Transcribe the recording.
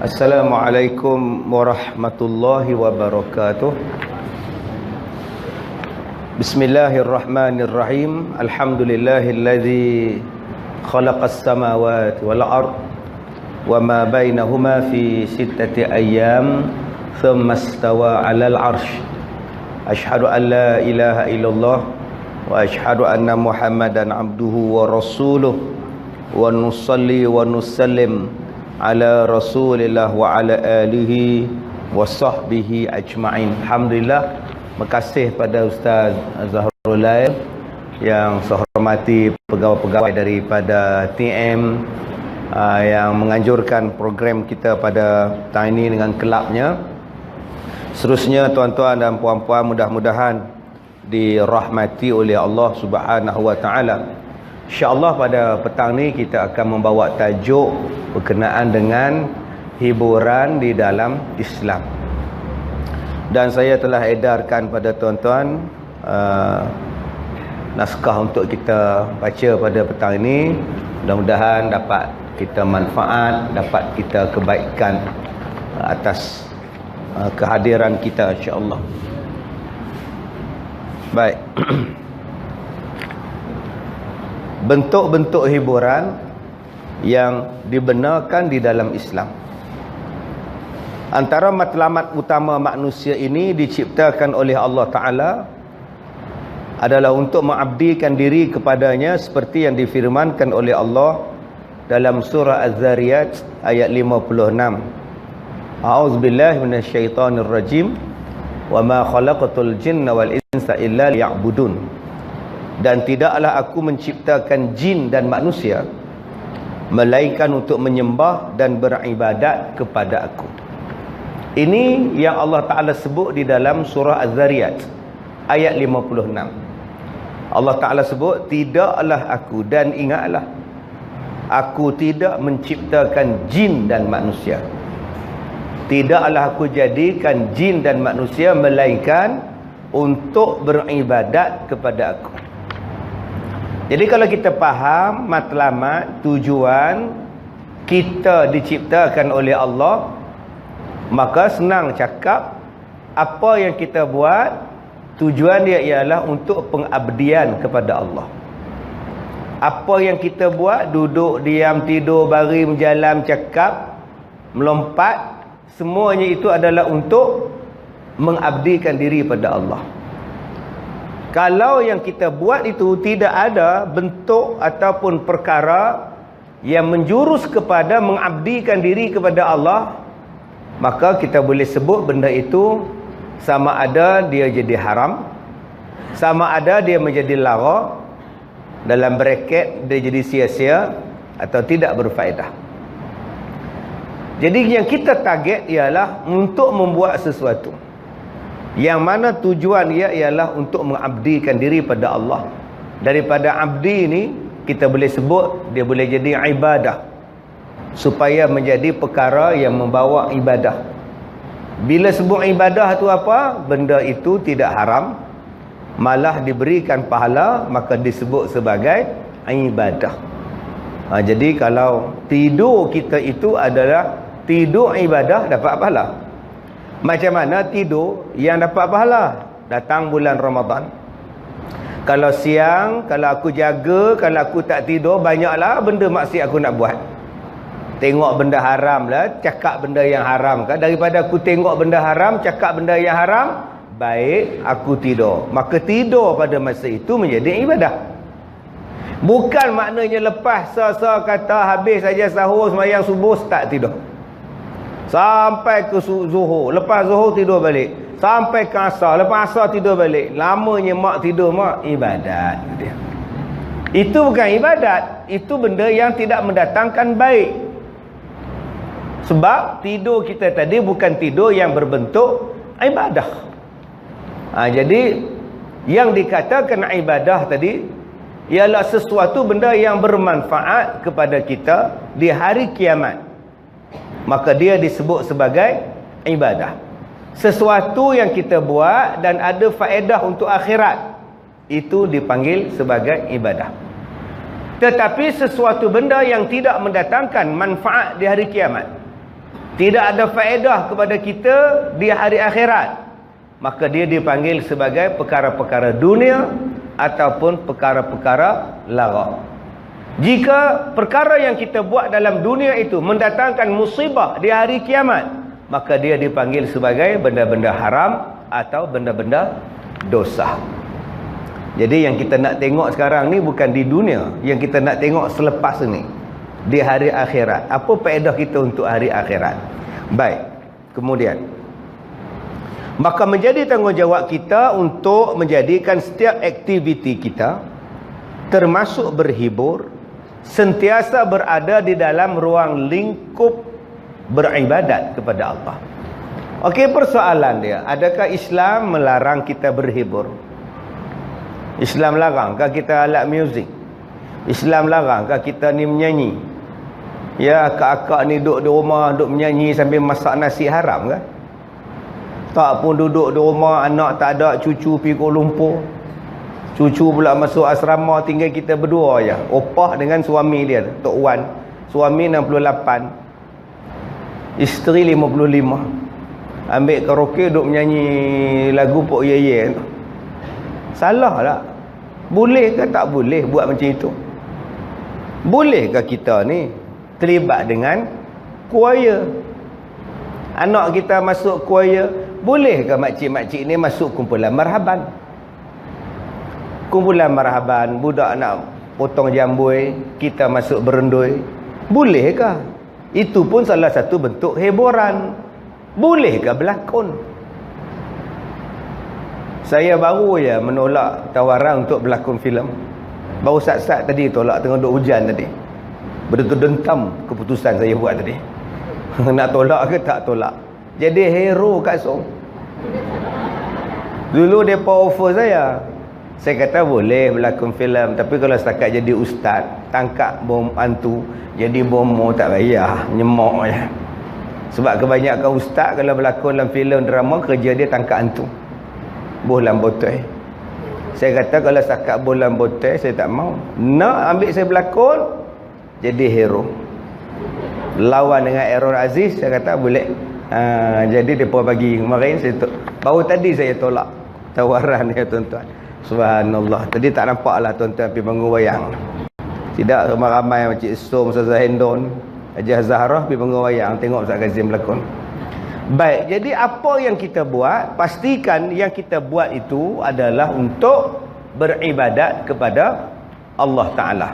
Assalamualaikum warahmatullahi wabarakatuh. Bismillahirrahmanirrahim. Alhamdulillahilladzi khalaqas samawati wal ard wa ma bainahuma fi sittati ayyam thumma istawa 'alal 'arsy. Asyhadu an la ilaha illallah wa asyhadu anna Muhammadan 'abduhu wa rasuluh wa nusalli wa nusallim ala Rasulillah wa ala alihi wa sahbihi ajma'in. Alhamdulillah, makasih pada Ustaz Zahrul Lail yang saya hormati, pegawai-pegawai daripada TM yang menganjurkan program kita pada tahun ini dengan kelabnya. Seterusnya tuan-tuan dan puan-puan, mudah-mudahan dirahmati oleh Allah Subhanahu wa taala. InsyaAllah pada petang ni kita akan membawa tajuk berkenaan dengan hiburan di dalam Islam. Dan saya telah edarkan pada tuan-tuan naskah untuk kita baca pada petang ini. Mudah-mudahan dapat kita manfaat, dapat kita kebaikan atas kehadiran kita, insyaAllah. Baik. Bentuk-bentuk hiburan yang dibenarkan di dalam Islam. Antara matlamat utama manusia ini diciptakan oleh Allah Ta'ala adalah untuk mengabdikan diri kepadanya seperti yang difirmankan oleh Allah dalam surah Az-Zariyat ayat 56. A'udzubillahi minasyaitonirrajim. Wa ma khalaqatul jinna wal insa illa liya'budun. Dan tidaklah aku menciptakan jin dan manusia melainkan untuk menyembah dan beribadat kepada aku. Ini yang Allah Ta'ala sebut di dalam surah Az-Zariyat ayat 56. Allah Ta'ala sebut, tidaklah aku, dan ingatlah, aku tidak menciptakan jin dan manusia. Tidaklah aku jadikan jin dan manusia melainkan untuk beribadat kepada aku. Jadi kalau kita faham matlamat, tujuan kita diciptakan oleh Allah, maka senang cakap apa yang kita buat, tujuan dia ialah untuk pengabdian kepada Allah. Apa yang kita buat, duduk, diam, tidur, baring, berjalan, cakap, melompat, semuanya itu adalah untuk mengabdikan diri pada Allah. Kalau yang kita buat itu tidak ada bentuk ataupun perkara yang menjurus kepada mengabdikan diri kepada Allah, maka kita boleh sebut benda itu sama ada dia jadi haram, sama ada dia menjadi lara, dalam braket dia jadi sia-sia atau tidak berfaedah. Jadi yang kita target ialah untuk membuat sesuatu yang mana tujuan ia ialah untuk mengabdikan diri pada Allah. Daripada abdi ini kita boleh sebut dia boleh jadi ibadah, supaya menjadi perkara yang membawa ibadah. Bila sebut ibadah tu apa? Benda itu tidak haram, malah diberikan pahala, maka disebut sebagai ibadah. Jadi kalau tidur kita itu adalah tidur ibadah, dapat pahala. Macam mana tidur yang dapat pahala? Datang bulan Ramadan, kalau siang, kalau aku jaga, kalau aku tak tidur, banyaklah benda maksiat aku nak buat. Tengok benda haram lah, cakap benda yang haram kan. Daripada aku tengok benda haram, cakap benda yang haram, baik aku tidur. Maka tidur pada masa itu menjadi ibadah. Bukan maknanya lepas sah kata habis saja sahur, sembahyang subuh, tak tidur sampai ke zuhur, lepas zuhur tidur balik, sampai ke asar, lepas asar tidur balik. Lamanya mak tidur, mak ibadat dia. Itu bukan ibadat, itu benda yang tidak mendatangkan baik. Sebab tidur kita tadi bukan tidur yang berbentuk ibadah. Jadi yang dikatakan ibadah tadi ialah sesuatu benda yang bermanfaat kepada kita di hari kiamat, maka dia disebut sebagai ibadah. Sesuatu yang kita buat dan ada faedah untuk akhirat, itu dipanggil sebagai ibadah. Tetapi sesuatu benda yang tidak mendatangkan manfaat di hari kiamat, tidak ada faedah kepada kita di hari akhirat, maka dia dipanggil sebagai perkara-perkara dunia ataupun perkara-perkara lara. Jika perkara yang kita buat dalam dunia itu mendatangkan musibah di hari kiamat, maka dia dipanggil sebagai benda-benda haram atau benda-benda dosa. Jadi yang kita nak tengok sekarang ni bukan di dunia, yang kita nak tengok selepas ni, di hari akhirat. Apa faedah kita untuk hari akhirat? Baik, kemudian maka menjadi tanggungjawab kita untuk menjadikan setiap aktiviti kita, termasuk berhibur, sentiasa berada di dalam ruang lingkup beribadat kepada Allah. Okey, persoalan dia, adakah Islam melarang kita berhibur? Islam larangkah kita alat muzik? Islam larangkah kita ni menyanyi? Ya, akak-akak ni duduk di rumah, duduk menyanyi sambil masak nasi, haram kan? Tak pun duduk di rumah, anak tak ada, cucu pergi Kuala Lumpur. Cucu pula masuk asrama, tinggal kita berdua je. Opah dengan suami dia, Tok Wan. Suami 68, isteri 55. Ambil karaoke, duduk menyanyi lagu Pok Yeye. Salah tak? Boleh ke tak boleh buat macam itu? Bolehkah kita ni terlibat dengan choir? Anak kita masuk choir, bolehkah makcik-makcik ni masuk kumpulan marhaban? Kumpulan marhaban, budak nak potong jambui, kita masuk berendui. Bolehkah? Itu pun salah satu bentuk hiburan. Bolehkah berlakon? Saya baru je menolak tawaran untuk berlakon filem. Baru sat-sat tadi tolak, tengah duk hujan tadi. Betul-betul dentam keputusan saya buat tadi. Nak tolak ke tak tolak. Jadi hero kat Song. Dulu mereka offer saya. Saya kata boleh berlakon filem, tapi kalau setakat jadi ustaz, tangkap bom hantu, jadi bom tak payah, nyemak je. Sebab kebanyakan ustaz kalau berlakon dalam filem drama, kerja dia tangkap hantu. Bohlam botol. Saya kata kalau setakat bohlam botol, saya tak mau. Nak ambil saya berlakon, jadi hero. Lawan dengan Aaron Aziz, saya kata boleh. Jadi mereka bagi kemarin, baru tadi saya tolak tawaran dia, tuan-tuan. Subhanallah. Tadi tak nampak lah tuan-tuan pergi bangun wayang. Tidak ramai-ramai Makcik Som, Ustazah Hendon, Haji Zahrah pergi bangun wayang, tengok Ustaz Kazim berlakon. Baik, jadi apa yang kita buat, pastikan yang kita buat itu adalah untuk beribadat kepada Allah Ta'ala.